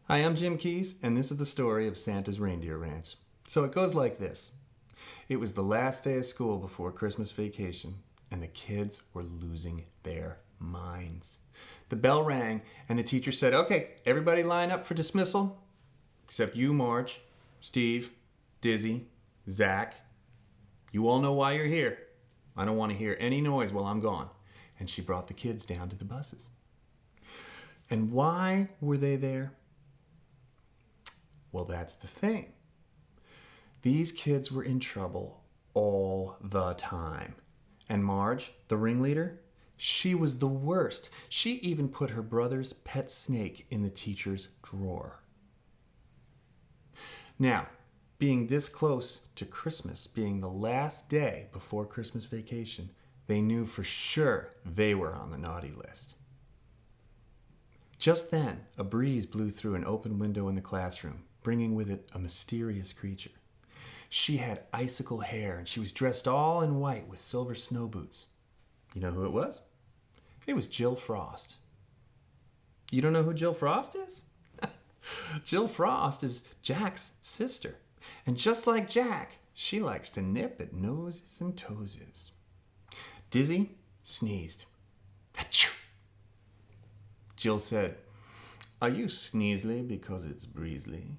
Hi, I'm Jim Keys, and this is the story of Santa's Reindeer Ranch. So it goes like this. It was the last day of school before Christmas vacation, and the kids were losing their minds. The bell rang, and the teacher said, "Okay, everybody line up for dismissal, except you, Marge, Steve, Dizzy, Zach. You all know why you're here. I don't want to hear any noise while I'm gone." And she brought the kids down to the buses. And why were they there? Well, that's the thing. These kids were in trouble all the time. And Marge, the ringleader, she was the worst. She even put her brother's pet snake in the teacher's drawer. Now, being this close to Christmas, being the last day before Christmas vacation, they knew for sure they were on the naughty list. Just then, a breeze blew through an open window in the classroom, bringing with it a mysterious creature. She had icicle hair, and she was dressed all in white with silver snow boots. You know who it was? It was Jill Frost. You don't know who Jill Frost is? Jill Frost is Jack's sister. And just like Jack, she likes to nip at noses and toesies. Dizzy sneezed. Achoo! Jill said, "Are you Sneezely because it's Breezely?"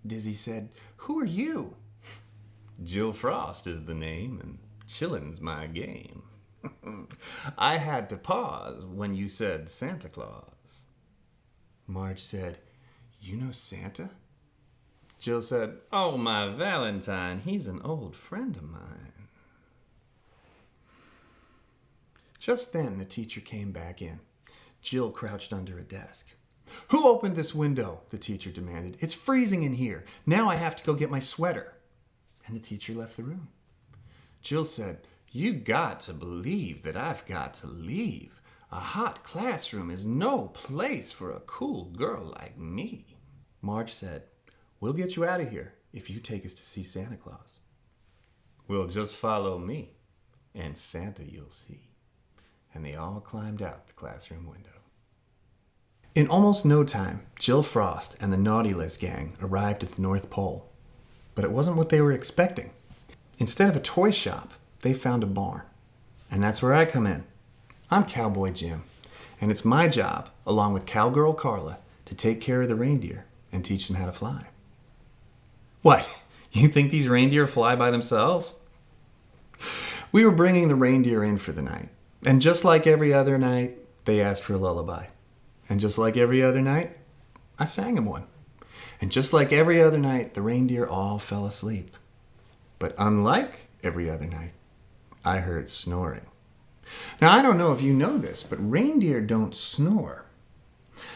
Dizzy said, "Who are you?" "Jill Frost is the name, and chillin's my game. I had to pause when you said Santa Claus." Marge said, "You know Santa?" Jill said, "Oh, my Valentine, he's an old friend of mine." Just then, the teacher came back in. Jill crouched under a desk. "Who opened this window?" the teacher demanded. "It's freezing in here. Now I have to go get my sweater." And the teacher left the room. Jill said, "You got to believe that I've got to leave. A hot classroom is no place for a cool girl like me." Marge said, "We'll get you out of here if you take us to see Santa Claus." "Well, just follow me, and Santa you'll see." And they all climbed out the classroom window. In almost no time, Jill Frost and the Naughty List gang arrived at the North Pole. But it wasn't what they were expecting. Instead of a toy shop, they found a barn. And that's where I come in. I'm Cowboy Jim, and it's my job, along with Cowgirl Carla, to take care of the reindeer and teach them how to fly. What? You think these reindeer fly by themselves? We were bringing the reindeer in for the night. And just like every other night, they asked for a lullaby. And just like every other night, I sang them one. And just like every other night, the reindeer all fell asleep. But unlike every other night, I heard snoring. Now, I don't know if you know this, but reindeer don't snore.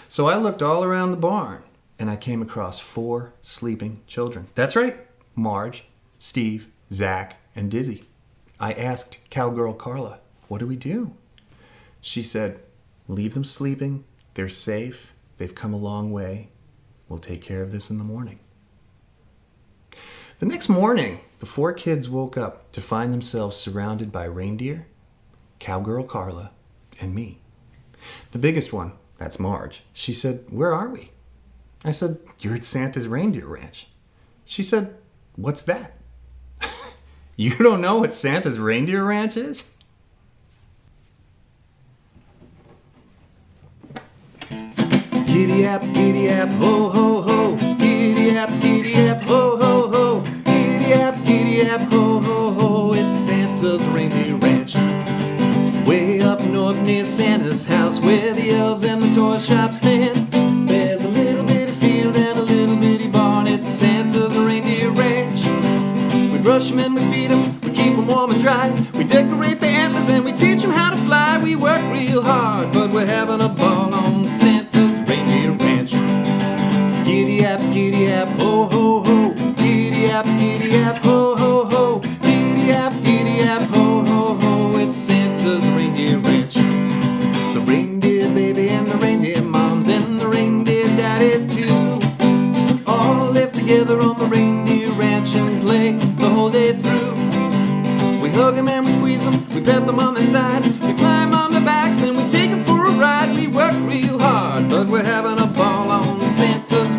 So I looked all around the barn, and I came across 4 sleeping children. That's right, Marge, Steve, Zach, and Dizzy. I asked Cowgirl Carla, "What do we do?" She said, "Leave them sleeping. They're safe. They've come a long way. We'll take care of this in the morning." The next morning, the 4 kids woke up to find themselves surrounded by reindeer, Cowgirl Carla, and me. The biggest one, that's Marge, she said, "Where are we?" I said, "You're at Santa's Reindeer Ranch." She said, "What's that?" You don't know what Santa's Reindeer Ranch is? Giddy up, ho, ho, ho. Giddy up, ho, ho, ho. Giddy up, ho, ho, ho. It's Santa's Reindeer Ranch. Way up north near Santa's house, where the elves and the toy shops stand. There's a little bitty field and a little bitty barn. It's Santa's Reindeer Ranch. We brush them and we feed them, we keep them warm and dry. We decorate the antlers and we teach them how to fly. We work real hard, but we're having a ball on Santa's Reindeer Ranch. Giddy up, ho, ho, ho. Giddy up, ho, ho, ho. Giddy up, ho, ho, ho. It's Santa's Reindeer Ranch. The reindeer baby and the reindeer moms and the reindeer daddies too all live together on the reindeer ranch and play the whole day through. We hug them and we squeeze them, we pet them on their side, we climb on their backs and we take them for a ride. We work real hard, but we're having a ball on Santa's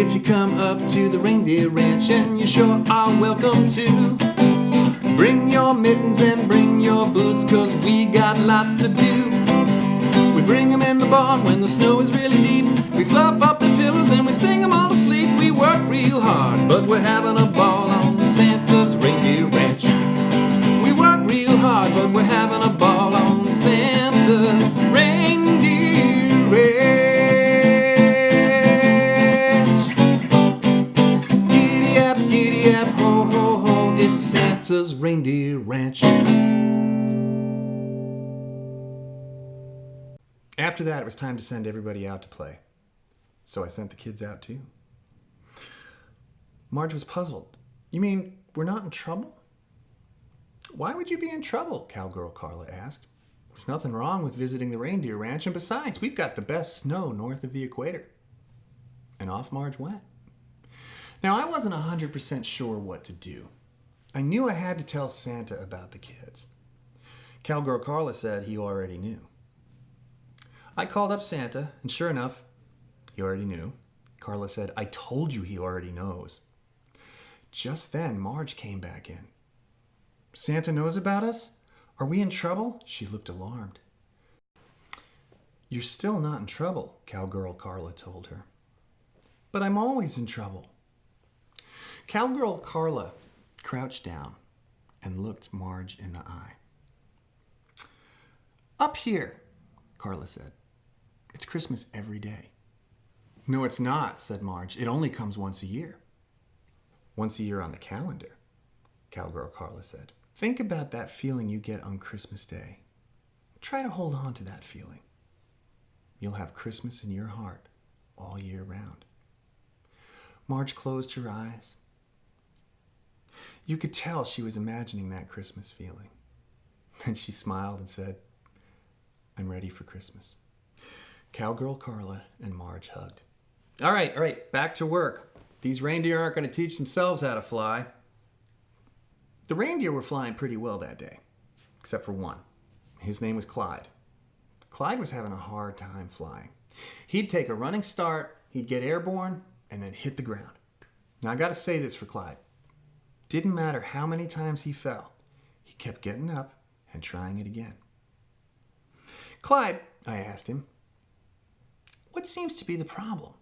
if you come up to the Reindeer Ranch, and you sure are welcome to. Bring your mittens and bring your boots, 'cause we got lots to do. We bring them in the barn when the snow is really deep. We fluff up the pillows and we sing them all to sleep. We work real hard, but we're having a ball on Santa's Reindeer Ranch. We work real hard, but we're having a ball on Santa's Reindeer Ranch. Giddy up, ho, ho, ho, it's Santa's Reindeer Ranch. After that, it was time to send everybody out to play. So I sent the kids out too. Marge was puzzled. You mean we're not in trouble? Why would you be in trouble? Cowgirl Carla asked. There's nothing wrong with visiting the Reindeer Ranch, and besides, we've got the best snow north of the equator. And off Marge went. Now, I wasn't 100% sure what to do. I knew I had to tell Santa about the kids. Cowgirl Carla said he already knew. I called up Santa, and sure enough, he already knew. Carla said, I told you he already knows. Just then, Marge came back in. Santa knows about us? Are we in trouble? She looked alarmed. You're still not in trouble, Cowgirl Carla told her. But I'm always in trouble. Cowgirl Carla crouched down and looked Marge in the eye. Up here, Carla said. It's Christmas every day. No, it's not, said Marge. It only comes once a year. Once a year on the calendar, Cowgirl Carla said. Think about that feeling you get on Christmas Day. Try to hold on to that feeling. You'll have Christmas in your heart all year round. Marge closed her eyes. You could tell she was imagining that Christmas feeling. Then she smiled and said, I'm ready for Christmas. Cowgirl Carla and Marge hugged. All right, back to work. These reindeer aren't going to teach themselves how to fly. The reindeer were flying pretty well that day, except for one. His name was Clyde. Clyde was having a hard time flying. He'd take a running start, he'd get airborne, and then hit the ground. Now, I got to say this for Clyde. Didn't matter how many times he fell, he kept getting up and trying it again. Clyde, I asked him, what seems to be the problem?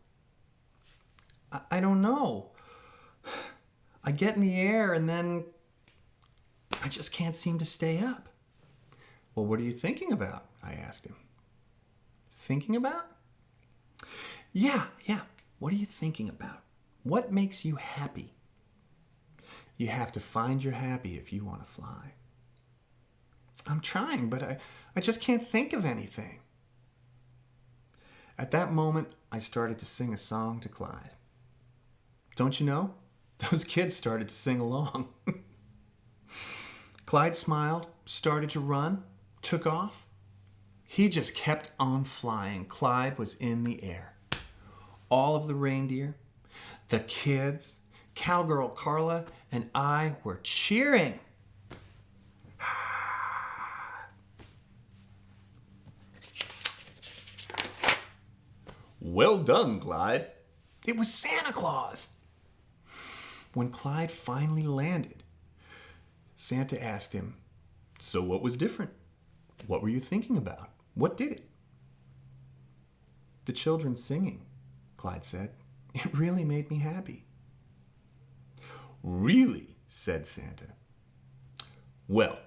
I don't know. I get in the air and then I just can't seem to stay up. Well, what are you thinking about? I asked him. Thinking about? Yeah. What are you thinking about? What makes you happy? You have to find your happy if you want to fly. I'm trying, but I just can't think of anything. At that moment, I started to sing a song to Clyde. Don't you know? Those kids started to sing along. Clyde smiled, started to run, took off. He just kept on flying. Clyde was in the air. All of the reindeer, the kids, Cowgirl Carla, and I were cheering. Well done, Clyde. It was Santa Claus. When Clyde finally landed, Santa asked him, so what was different? What were you thinking about? What did it? The children singing, Clyde said. It really made me happy. Really? Said Santa. Well,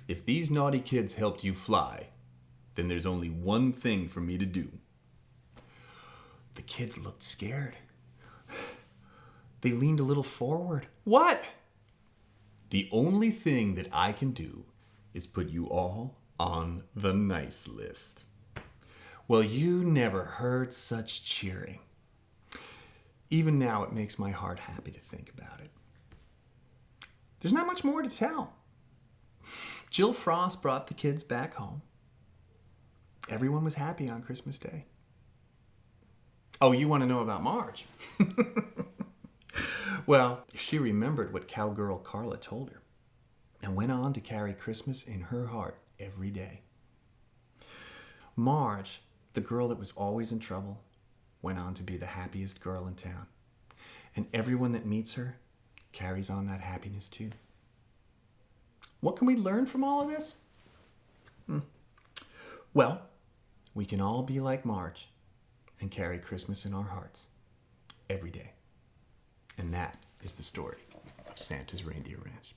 if these naughty kids helped you fly, then there's only one thing for me to do. The kids looked scared. They leaned a little forward. What? The only thing that I can do is put you all on the nice list. Well, you never heard such cheering. Even now, it makes my heart happy to think about it. There's not much more to tell. Jill Frost brought the kids back home. Everyone was happy on Christmas Day. Oh, you want to know about Marge? Well, she remembered what Cowgirl Carla told her and went on to carry Christmas in her heart every day. Marge, the girl that was always in trouble, went on to be the happiest girl in town. And everyone that meets her carries on that happiness too. What can we learn from all of this? Well, we can all be like Marge and carry Christmas in our hearts every day. And that is the story of Santa's Reindeer Ranch.